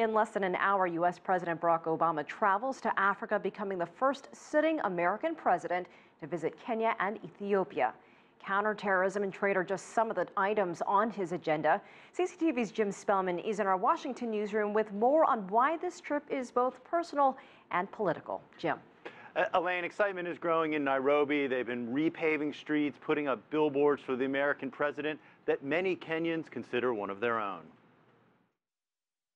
In less than an hour, U.S. President Barack Obama travels to Africa, becoming the first sitting American president to visit Kenya and Ethiopia. Counterterrorism and trade are just some of the items on his agenda. CCTV's Jim Spellman is in our Washington newsroom with more on why this trip is both personal and political. Jim. Elaine, excitement is growing in Nairobi. They've been repaving streets, putting up billboards for the American president that many Kenyans consider one of their own.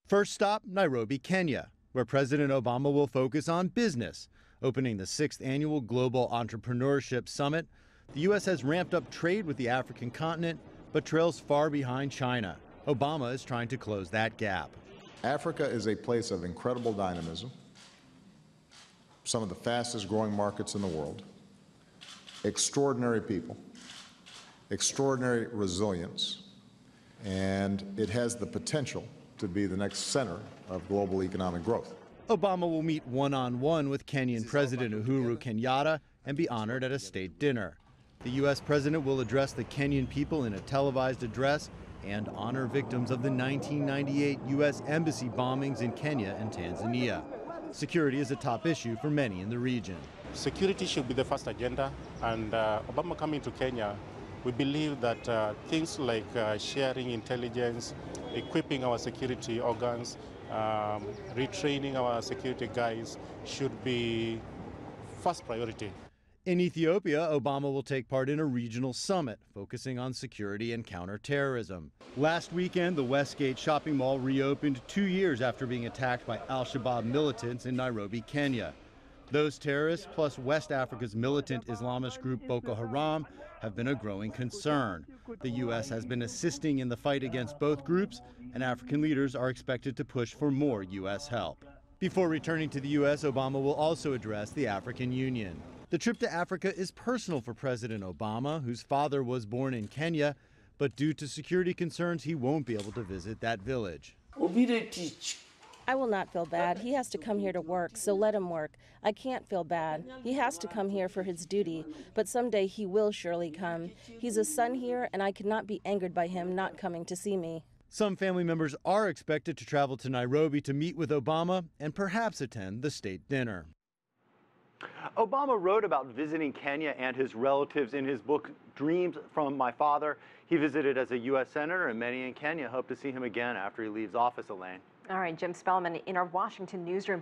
First stop, Nairobi, Kenya, where President Obama will focus on business. Opening the 6th annual Global Entrepreneurship Summit, the U.S. has ramped up trade with the African continent, but trails far behind China. Obama is trying to close that gap. Africa is a place of incredible dynamism, some of the fastest growing markets in the world, extraordinary people, extraordinary resilience, and it has the potential to be the next center of global economic growth. Obama will meet one-on-one with Kenyan President Uhuru Kenyatta and be honored at a state dinner. The U.S. president will address the Kenyan people in a televised address and honor victims of the 1998 U.S. embassy bombings in Kenya and Tanzania. Security is a top issue for many in the region. Security should be the first agenda, and Obama coming to Kenya, we believe that things like sharing intelligence, equipping our security organs, retraining our security guys should be first priority. In Ethiopia, Obama will take part in a regional summit focusing on security and counterterrorism. Last weekend, the Westgate shopping mall reopened 2 years after being attacked by al-Shabaab militants in Nairobi, Kenya. Those terrorists, plus West Africa's militant Islamist group Boko Haram, have been a growing concern. The U.S. has been assisting in the fight against both groups, and African leaders are expected to push for more U.S. help. Before returning to the U.S., Obama will also address the African Union. The trip to Africa is personal for President Obama, whose father was born in Kenya, but due to security concerns, he won't be able to visit that village. I will not feel bad. He has to come here to work, so let him work. I can't feel bad. He has to come here for his duty, but someday he will surely come. He's a son here, and I cannot be angered by him not coming to see me. Some family members are expected to travel to Nairobi to meet with Obama and perhaps attend the state dinner. Obama wrote about visiting Kenya and his relatives in his book, Dreams from My Father. He visited as a U.S. Senator, and many in Kenya hope to see him again after he leaves office, Elaine. All right, Jim Spellman in our Washington newsroom.